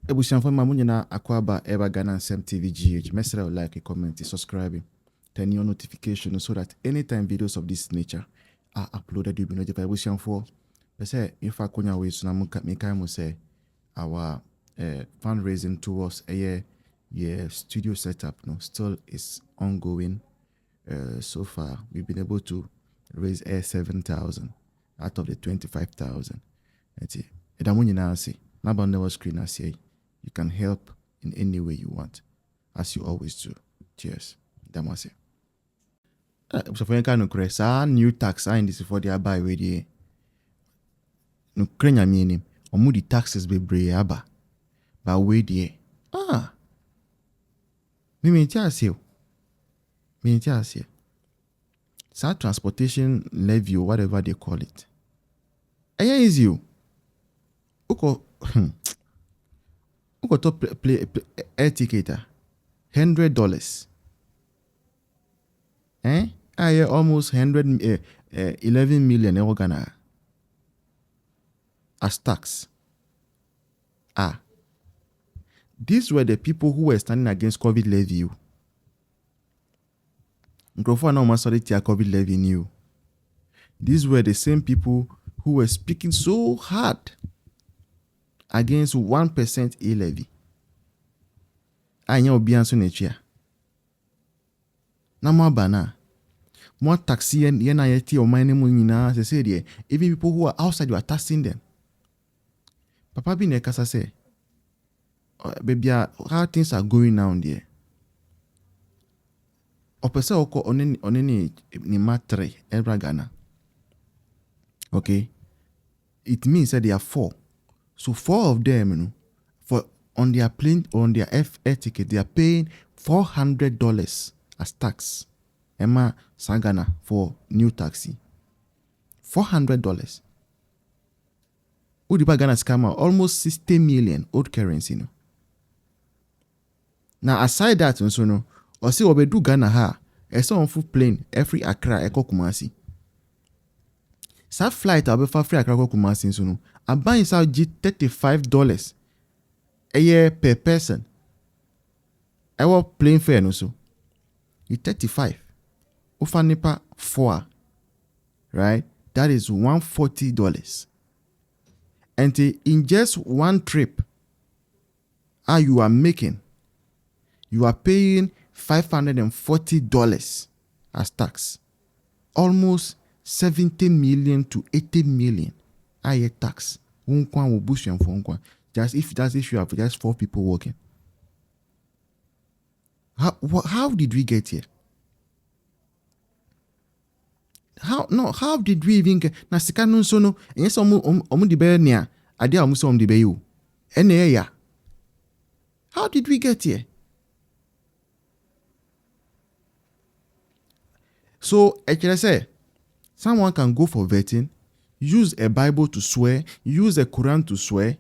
Ebusian for Mamunyana Akwaba Eba Ghana and Sem TV GH. Mesra like, comment, subscribe, turn your notification so that anytime videos of this nature are uploaded, you'll be notified. Ebusian for say if I could way so Mika say our fundraising towards a year studio setup still is ongoing. So far we've been able to raise 7,000 out of the 25,000. That's it. Edamunyana say Nabanda screen I say. You can help in any way you want, as you always do. Cheers. Damase. So for you can new tax in this for the buy with the no crenya meaning or moody taxes be aba. But wait the me tell you. Sa transportation levy or whatever they call it. Here is you. Uko Who got to play air ticket? $100. I almost 11 million Ghana as tax. These were the people who were standing against COVID levy. COVID levy new. These were the same people who were speaking so hard against 1% e-levy. Anya obianso nechia. Na mabana. More taxi and yena yeti or mine munina se say there. Even people who are outside, you are taxing them. Papa bi nekasa say, baby, how things are going down there. Opesa oko oneni ni matre every Ghana. Okay. It means that there are 4. So 4 of them, for on their plane or on their air ticket, they are paying $400 as tax. Emma Sagana for new taxi. $400. Udiba Ghana scammer almost 60 million old currency. Now aside that, or see what we do Ghana ha, a song full plane every Accra Eko Kumasi. Sa flight will be for free Accra Kumasi so I buy inside $35 a year per person. I was plane fare no so. It's 35. Ufanipa 4. Right? That is $140. And in just one trip, you are making, you are paying $540 as tax. Almost 70 million to 80 million. Aye tax. Just if you have just 4 people working. How did we get here? How did we even get na sika no so no yes omu di be nia ade omu so omu di be you ene ya. How did we get here? So actually say someone can go for vetting, use a Bible to swear, use a Quran to swear.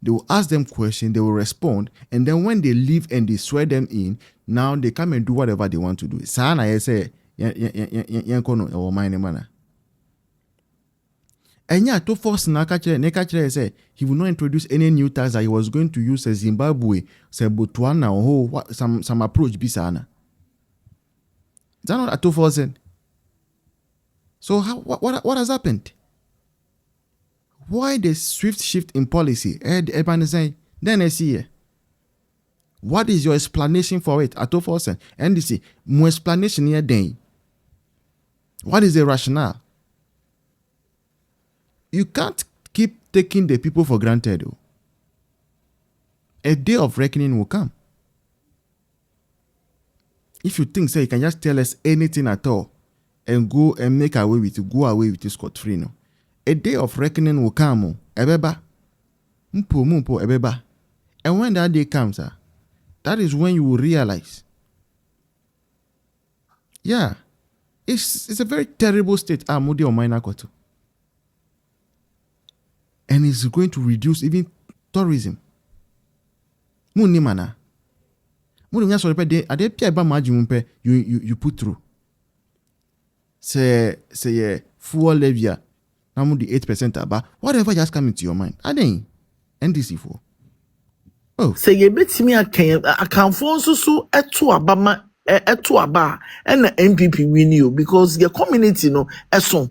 They will ask them questions, they will respond, and then when they leave and they swear them in, now they come and do whatever they want to do. Sana I say yankono or mine mana. And yeah, to force Nakache say he will not introduce any new tax that he was going to use as Zimbabwe, say Botswana or some approach bisana. Is that not a 2,000? So what has happened? Why the swift shift in policy? Then I see here. What is your explanation for it? At 2,000. And you see, my explanation here then. What is the rationale? You can't keep taking the people for granted. A day of reckoning will come. If you think you can just tell us anything at all and go and make away with it, go away with it scot-free, no. A day of reckoning will come. Ebeba. Mpo ebeba. And when that day comes, that is when you will realize. Yeah. It's a very terrible state. Mudi or minor koto. And it's going to reduce even tourism. Muni mana. Muni nya so pe ade pia ba majum pe you put through. Say fuel levy. Now the 8% aba. Whatever just come into your mind. Adin. NDC for. Say ye betimi account for so eto abama eto aba and MPP win you because your community no eso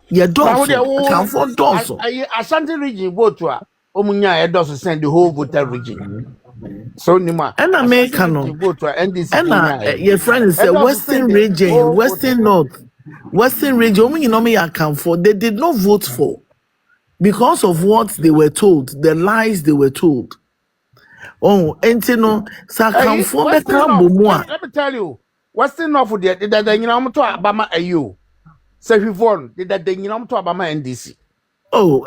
ye donso account for donso. Ashanti region vote to omunya edoso send the whole voter region. So nima And America no. vote to NDC And your friend say Western region, Western North, Western region. You know me account for. They did not vote for because of what they were told, the lies they were told. Oh, and you know, so account for the let me tell you, Western North did that. You know, I'm to Obama you. Say we won. Did that? You know, I'm to Obama NDC. Oh,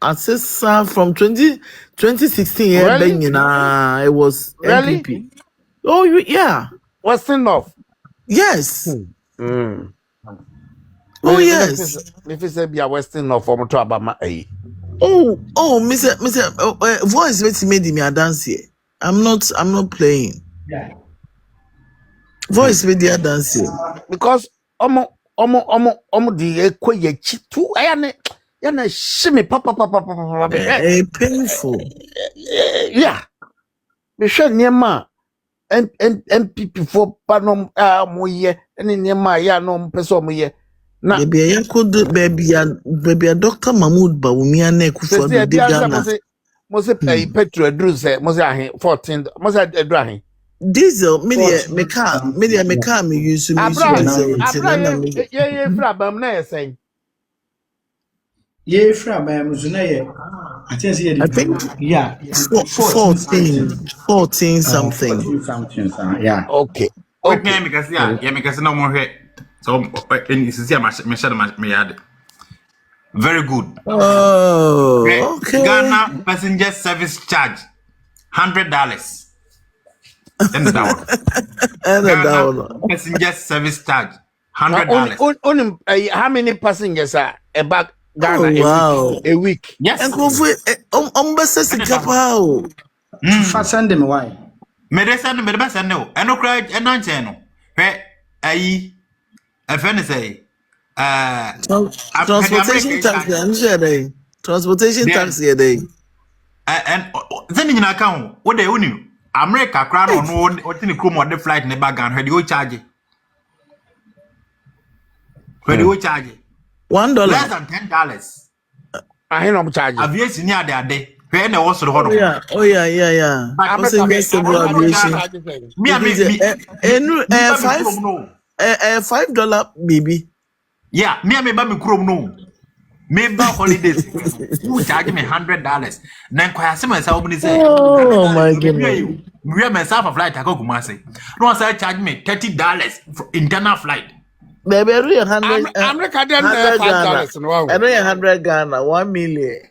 assessor from 2016. Really? It was really? MPP. Oh, yeah. Western North. Yes. Mm. Oh, yes. If it's a Western North, I'm to Obama Oh, Mr. Voice made me a dance here. I'm not playing. Yeah. Voice made a dance here. Because the ekwe chitu yana shimi papa Painful. Yeah. Me share niema MPP for panom mo ye ene niema ya no mpeso mo ye. Na baby baby Dr. Mahmoud Bawumia na kufa do de Ghana. Mo se petrol adru se mo se ahen 14 mo se adru ahen. Diesel media me use me ye fra bam na esen. Ye fra bam zuna ye. I think 14 something. 14 something, yeah. Okay. Okay, because because no more here. So very good. Oh, okay. Ghana passenger service charge $100. And the dollar. Passenger service charge $100. How many passengers are about Ghana a week? Yes. And Send them why? Medicine, medicine, no. And no cry, and no channel. Where I say, transportation tax, transportation tax, and then in account, what they own you. America crown on what in the crew of the flight in the background, where you charge it. Where you charge it? $1 less than $10. I ain't no charge. Aviation near their day. Where they also the whole. Oh yeah. $5 baby. Yeah, me buy me chrome no. Me buy holidays. Who charge me $100? Then quite similar say. Oh my goodness. We have myself a flight I go Kumasi. No say charge me $30 for internal flight. Baby, $100. America them $5. No, I know 100 Ghana, 1 million.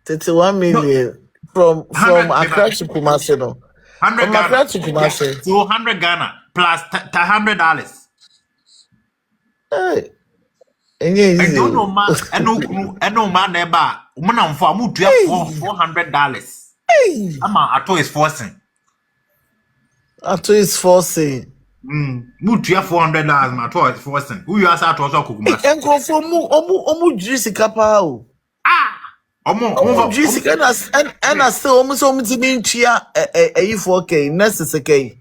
31 million from Accra to Kumasi. No, 100 from Accra to Kumasi. So 100 Ghana plus $100. Hey, I don't know man. I know man never. Woman for mu to $400. Hey, I told is forcing. After it's forcing. Mu to $400. My told is forcing. Who you ask to also Kumasi? And go for omu juicy kapao. Omo juicy and I still almost being chia a 4K necessary.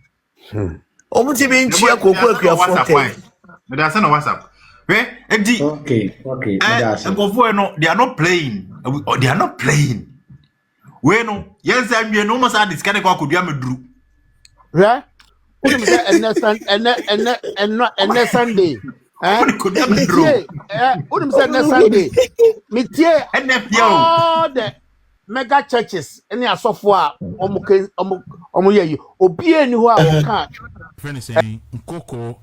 Almost being chia cocoa 4K. But that's no WhatsApp. Okay. And no, they are not playing. They are not playing. Bueno, yes, I'm no more sad. This kind of could be a drew. Yeah. And next Sunday. Could be a drew. Next Sunday. Metie all the mega churches. Any software. Omu obi eni ho a woka. Friend saying Coco.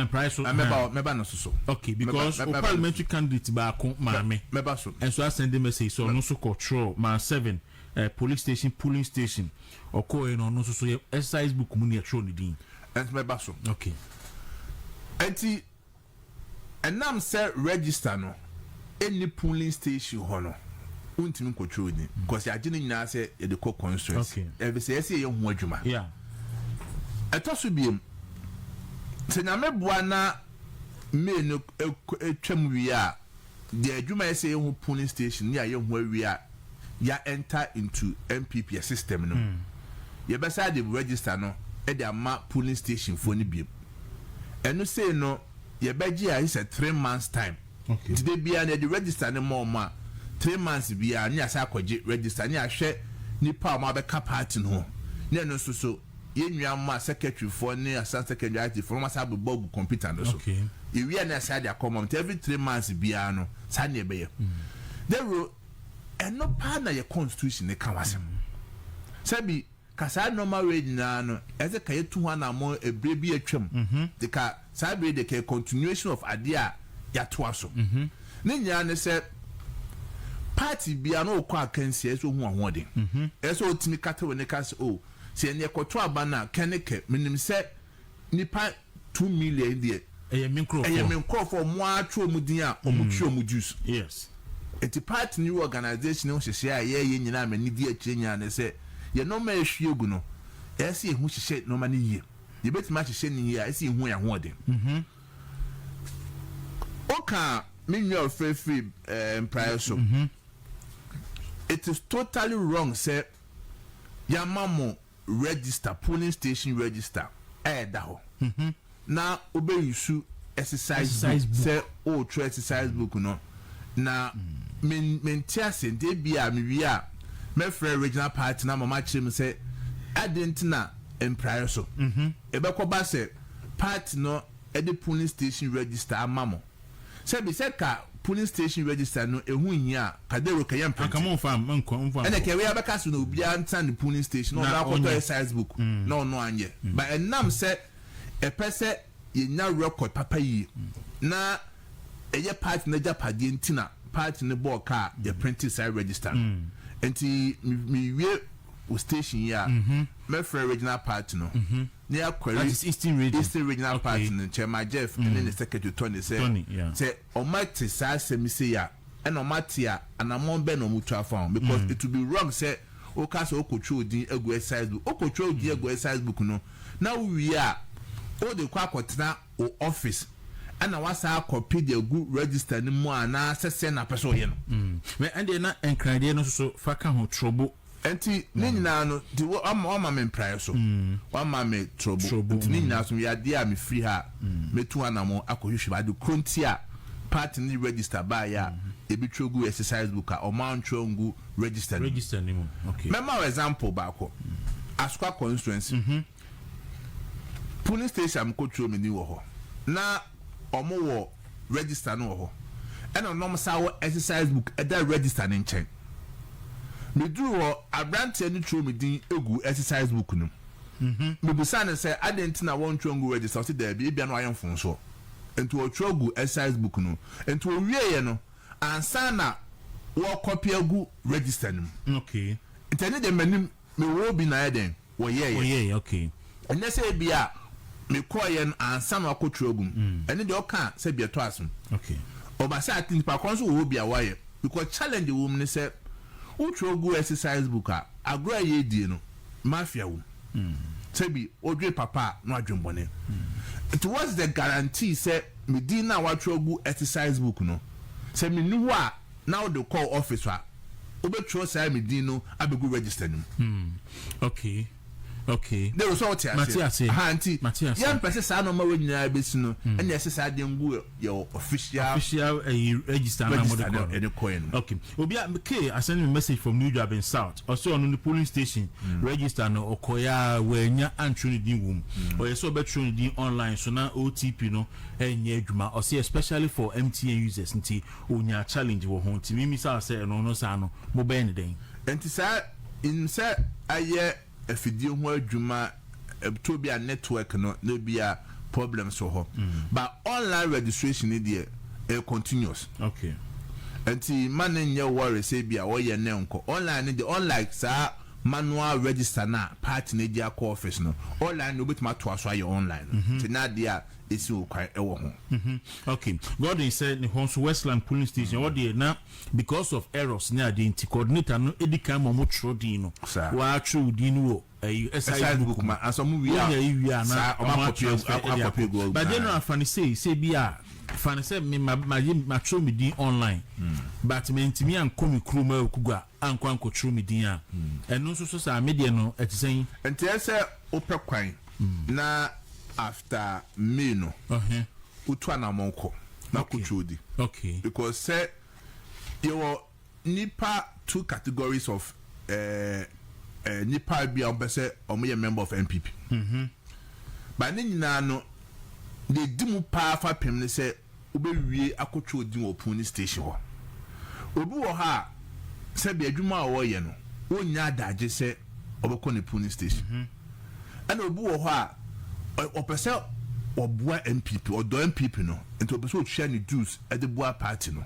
Price member no so. Okay, because parliamentary candidate ba ko maame member so. And so I send the message so no so control man 7 police station polling station or ko no no so exercise book mu na show ni din. And member so. Okay. Enti enam say register no any polling station ho no. Untimi control ni because ya gene nyina say e de ko constituency. Okay. E be say ye hu adwuma. Yeah. Etoso biem Senyame buana me no etwam wi a de adwuma yese ye hu polling station ni aye hu awi a ya enter into MPP system no ye besa de register no e de ama polling station for ni biem eno say no ye beji a is a 3 months time okay today bia na de register no more ma 3 months bia ni asa akwaje register ni ahwe nipa ma be ka party no ne no so ye nua ma secretary for ni assistant secretary for ma sa be bob computer no so okay e wi na sa de come every 3 months bia no sa ne be ye there were eno pa na ye constitution ne ka wasem sabi kasa normal rate na no eze ka yetu ho na mo ebre bi atwam de ka sabi de ka continuation of idea ya to aso ne nya ne se party bia no kwa akansi eso hu ahoden eso otimi kata we ne ka se o se ne ekoto aba na keneke minim se nipa 2 million de eye minkrofo mo atwo mu din a omutwe mu juice yes eti party new organization no hyehyɛ a ye nyina amani di akire nya ne se ye no ma ehwie gu no ese ehu hyehyɛ no ma ne yie ye betima hyehyɛ ne yie a ese ehu ya hoden oka minyo free prior so it is totally wrong say yamamo register polling station register da ho na obe yusu exercise book say o true exercise book no na men tiase de bia me wi a me free regional party na mama chim say adentina empire so e be ko ba say party no e de polling station register amamo say be say ka polling station register no ehu hia kadero kayem print come on fam ene ke we abeka so no obi antan the polling station no na akoto exercise book no anye but enam say e pese ye nya record papa yi na eye party na japade ntina party ne board ka ye printed side register enti mi wie station ya me free regional party no near query that is Eastern regional okay. party no chairman Jeff and then the secretary Tony say o mate sa semi say ya and o mate ya and amon be no mutual farm because it would be wrong say o cast o control din egu exercise book o control din egu exercise book no now we are o de kwa kwatena o office and na wasa copy the good register ni mo ana sese na person ye no me ande na enkrade no so fa ka ho trouble enti ni nyina no di ama me prior so ama me trouble enti ni nyina so ya dia me free ha me tu anamo akohwehwe ba de krontia party ni register ba ya e bi trogu exercise book a o man trongu register ni mo okay member example ba ko Asukwa constituency police station ko tro me ni wo ho na omo wo register no ho e no nom sa wo exercise book e da register ni nchen me duro abrante ni tro me din egu exercise book no me busa ne say adentina won trongu register so da bia no ayen fonso ento o trogu exercise book no ento o wieye no ansa na wo copy egu register no okay intene de manim me wo bi na eden wo ye okay enne say bia me koyen ansa na akotrogu enne de o kan say bia to asum okay obasa atin pa konso wo bia waye because challenge wo me say utrogu exercise book a agro ye die no mafia wo sebi odwe papa no adwembone it was the guarantee say me din na watrogu exercise book no say me nu a now the call officer obetro say me din no abegu register no okay there was all Matias yan pese sa no ma we nyina besi no ene ese sa de ngu your official register na model e de coin okay obi ke I send me message from New Job in South also on the polling station register no okoya wenya antru ni din wum o yeso betru ni din online so na OTP no enye adwuma o say especially for MTN users nti onya challenge wo ho nti mimi sa say no sa no mo be ne den enti sa in say aye efidio ho adwuma Tobia network no na bia problems so ho but online registration dey continuous okay enti man nye worry say bia wo ye ne nko online dey unlike sa manual register na party na dia call office no online no betima to aso aye online ti na dia esi okwan ewo ho okay Gordon said the Honsu Westland polling station what dey na because of errors na the coordinator no edika mo tro din no wa tro din wo SI book ma asomu wi a na copy go but then no fan say be a fan say me ma show me din online but me ntimi anko me kroma okugua anko show me din a eno so sa media no etisen enti ese opekwan na after me no utu anamonko na kuchudi okay because say you nipa two categories of nipa bi ambese omo member of MPP but ni nyina no de dimu pa fa pem ne se obewie akotwe odin wo police station ho obi wo ha se be adwuma wo ye no wonya adaje se obekọ ne police station and obi wo ho a opese obua MPP odo MPP no ento opese o share ni dues e de bua party no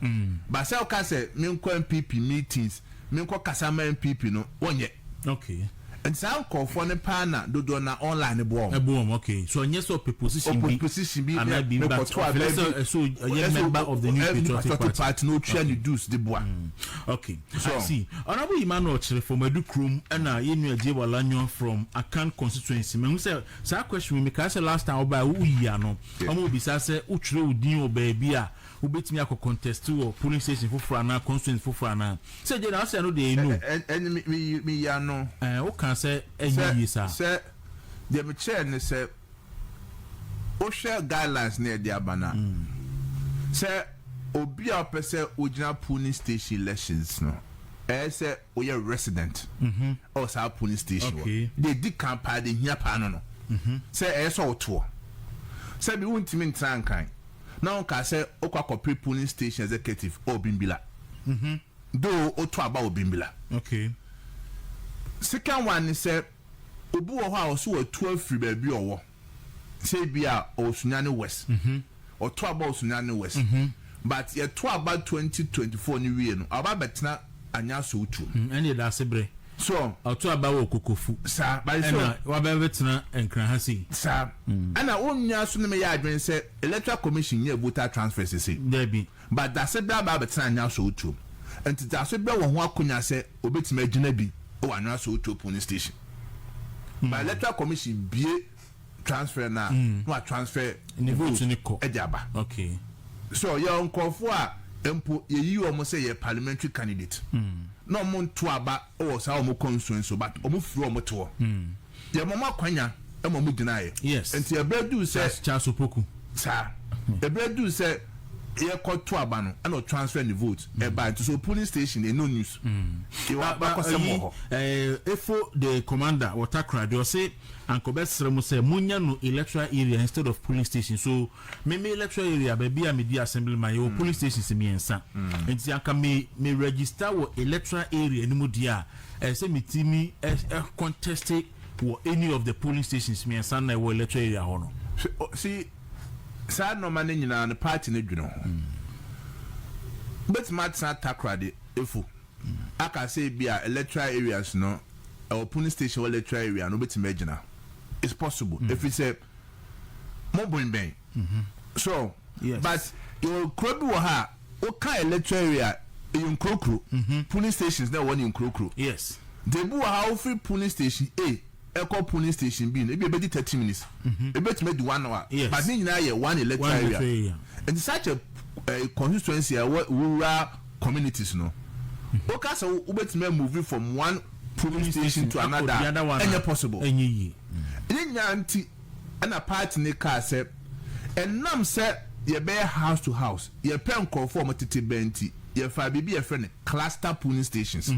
but se o ka se me nko MPP meetings me nko kasama MPP no wonye okay and some call for the partner do na online boom okay so yes so position be and I be member so a member of the new patriotic party no try to do the boy okay so I see honorable Emmanuel from Edukrum and Yenu Ajewalanyo from Akan constituency me say question me ka say last time oba wo yi ano omo bi say utire odin oba a ubetimi akọ contest or polling station for na constituency for na say je na say no dey know and me ya no o kan say enyi sa say the chair ne say o share guidelines near the abana say obi a person original polling station elections no say o your resident or sa polling station they did campaign dey here pa no say so to say bi wontimi ntran kan now ka say okwa polling station executive obimbila do oto aba obimbila okay second one is say obu wo ha so wa 12 free baby owo say bia osunyane west oto aba osunyane west but ye to aba 2024 ni wie no aba betena anya so utu ene da sebre so oto aba wo kokofu sa ba so wa ba betena enkran ha si sa ana onya so ne me ya adwen say electoral commission ye voter transfer say there be but da sebre aba betena anya so utu enti da sebre wo ho akonya say obetima agina bi o anya so utu police station by electoral commission bie transfer na no transfer ni vote ni ko ejaba okay so your nkofo a empo ye yi omo say ye parliamentary candidate no omo nto aba o sa omo constituency but omo firi omo to ye mama kwanya emo mu gina ye yes enti e bredu say Charles Opoku sa e bredu say ye ko to aba no and transfer the vote e ba to so polling station e no news e wa ba ko se mo efo the commander watakra they say anko besre mo say munya no electoral area instead of polling station so me electoral area baby a media assembly my polling station se miensa enti anka me register wo electoral area ni mu dia say mitimi contest wo any of the polling stations miensa na wo electoral area ho no see sa no man nyina na party na dwene ho but matsa takrade efu aka say bia electoral areas no or polling station or electoral area no betima agina it's possible if it's a mobile bank so yes. but your krobi wo ha o ka electoral area in krokro polling stations na one in krokro yes they bu ha free polling station A Echo polling station B e be 30 minutes e betima do 1 hour yes. but ni na ye one electoral area and such a constituency rural communities no okay so we betima move from one polling station to another any possible any nyanti na party ne car say enam say ye be house to house ye pen conform tete benti ye fa bibi ye friend cluster polling stations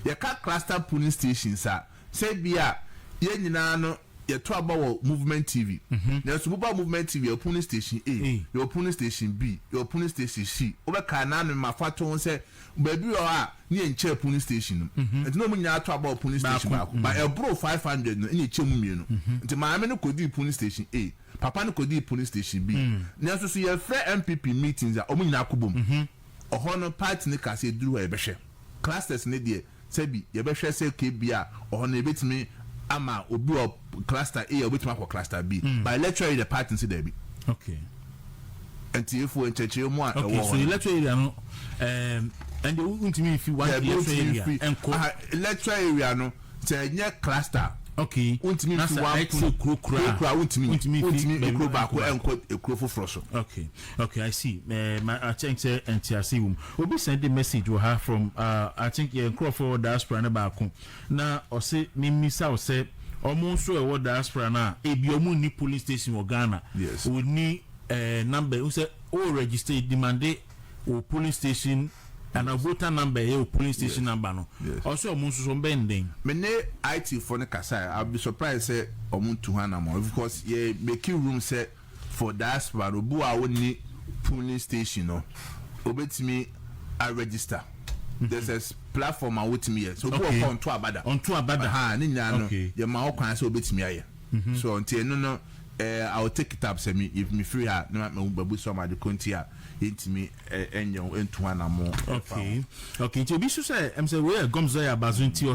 ye ka cluster polling stations say bia ye nyina no ye to about movement TV na so mobile movement TV your polling station A your polling station B your polling station C obeka na no mafato say baby o a ni enche polling station enti no munya to about polling station ba but e bro 500 no ni enche mu mienu enti maame no kodi polling station A papa no kodi polling station B na so ye free MPP meetings a omunyina akobom oho no party ne ka say duru e behwe clusters ne de sebi ye behwe say kebia oho na ebetimi ama obi o cluster A obetimi akọ cluster B by electoral the party say there be okay enti efo encheche mu a okay so electoral area no and the ultimate if you want electoral area enko electoral area no say nye cluster. Okay. Untimi fi one kura untimi ekro ba ko enko ekro foforo so. Okay, I see. I think say NTRC will be send a message we have from I think Crawford diaspora na ba ko. Na o say misa o say almost so e diaspora na e bi omu ni police station wo Ghana. Yes. We need number who say o register demand o police station and a voter number a police station number no. Yes. Also almost so bending. Me ne IT for ne kasa I'll be surprised say omu 200 more because ye make room say for diaspora obu a woni police station no obetimi I register. There's a platform I with me so go on to abada ha ni nya no ye ma okwan say obetimi aye. So until no I'll take it up say me if me free ha na me babu so ma de konti a intimi enyo entu ana mo. Okay to be so say say we gomzo ya bazunti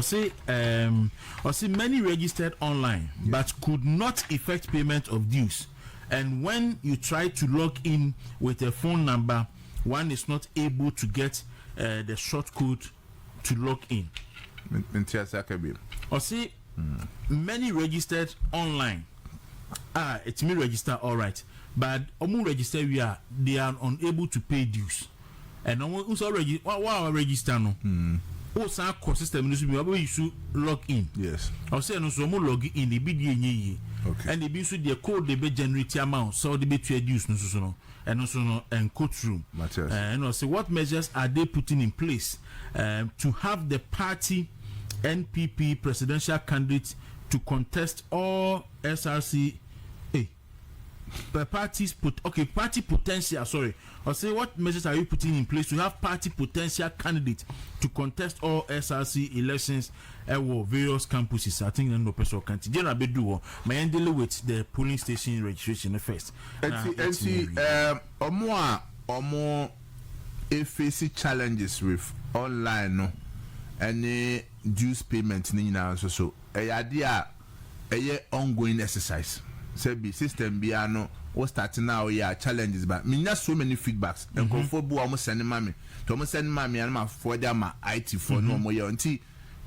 or say many registered online but could not effect payment of dues, and when you try to log in with a phone number one is not able to get the short code to log in. Or say many registered online it's me register all right, but omu register they are unable to pay dues, and who's already what register no who's our core system you should log in. Yes, I'll say no so log in the BDNE and the bill the code they be generate amount so they be to dues no and also no and code through and also what measures are they putting in place to have the party NPP presidential candidate to contest all SRC party potential or say what measures are you putting in place to have party potential candidate to contest all SRC elections at various campuses? I think no person can general bedu my handle with the polling station registration first. Omo face challenges with online no any dues payment ni na so a ongoing exercise. Sebi system bia no we start now challenges but me nya so many feedbacks and confo bu almost send mami to almost send mami and ma for them IT for no mo ye until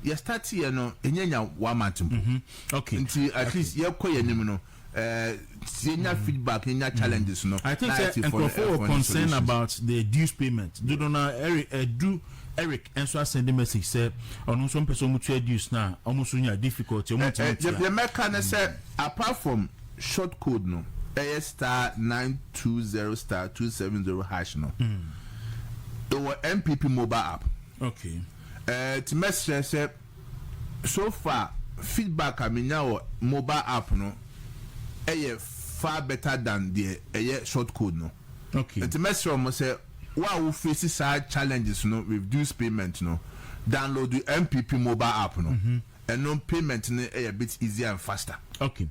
you start here no enyanya 1 month. Okay, until at least you koye nim no nya feedback nya challenges no. I think and confo were concerned about the dues payment do not Eric and so I send a message say on some person mutual dues now almost difficulty the mechanic said apart from short code no star 920 star 270 hash no there were MPP mobile app. Okay, to message say so far feedback I mean now mobile app no far better than the short code no. Okay, to message almost say wow faces side challenges no with dues payment no download the MPP mobile app no and no payment no a bit easier and faster. Okay,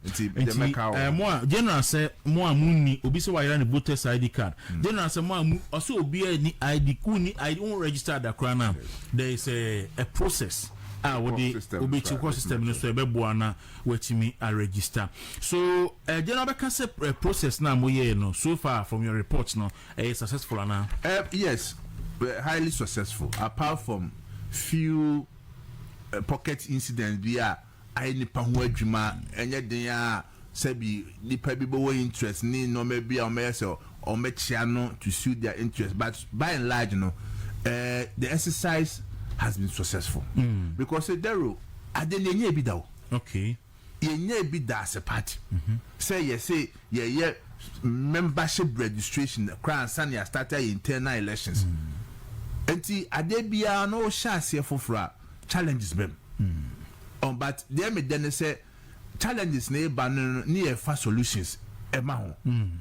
more general say more money obi say why run voters ID card. General say more also obi any ID ku ni I don't register that crana. There is a process what the obi to system no so be boana wetimi a register. So general be can say process na mo ye no so far from your reports no successful now. Yes, highly successful apart from few pocket incidents via I nipa ho adwuma enye den a sabi nipa bi bo interest ni no maybe o me say o me chia no to suit their interest, but by and large no the exercise has been successful because there adenye bi da. Okay, yenye bi da as a party say yes say yeah membership registration crown sanya started internal elections enti ade bia no chance fofora challenges bem but there me then say challenges na eba no near fast solutions ema ho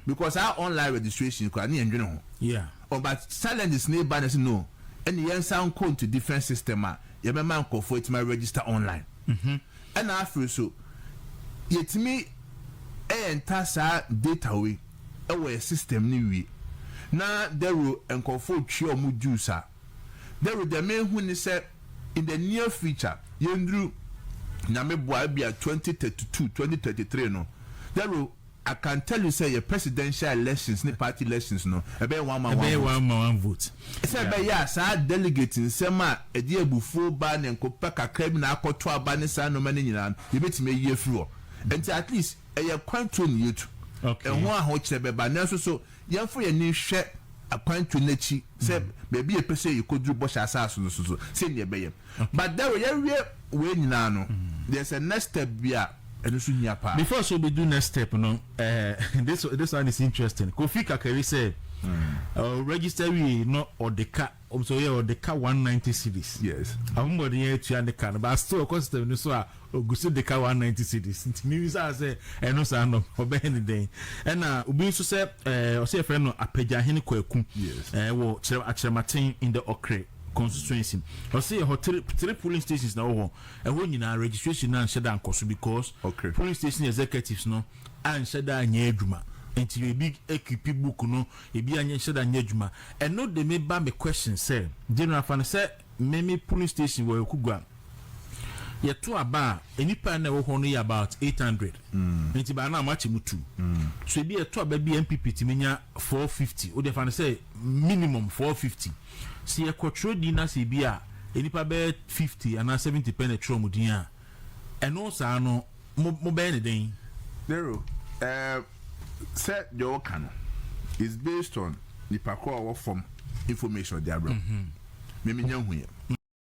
because our online registration kwa na ndwene ho but challenges na eba na say no any yen sound code to different system ye be man ko for it my register online and after so yetimi enter sa data we our system ni we na there enkofo twi omu juice there the main who ni say in the near future yendru nyame boa bia 2032 2033 no there I can tell you say your presidential elections, ni party elections no. Ebe one man vote. Say be ya sa delegate nsema edi ebufu ba ne nkopa kakra bi na akoto aba ne sa no mane nyina. You betime ye free. Enti at least e kwanto ni yetu. Okay. E ho a ho kire be ba na so yemfo ye ni hwe akwanto n'echi say baby e pese you could do bosh asaso no so say ne be yem. But there we nyina no. There's a next step bia. Before so we do next step, this one is interesting. Kofi Kakari said, register we not or the car, so yeah, or the car 190 cities. Yes. I'm more than the car, but still, of course, the so go see the car 190 cities. News I say, and no sound of any day. And Ubi so said, or say a friend of Apeja Heniko, yes, well, Chermatin in the Okre constituency. Or say three polling stations now, and when you know registration and shut down cost because polling station executives no and shut down nyeduma until you big equipe book no e be anya shut down nyeduma and no they may ban me question say general fan say many polling station where kugwa ye to aba enipa na wo hono about 800 nti ba na machi mutu so e be to aba bi MPP timenya 450 o de fan say minimum 450 si e control di na se bi a enipa be 50 and 70 penetrate mu din a eno sa no mo be ne den zero set your can is based on the parkour form information they are me nya hu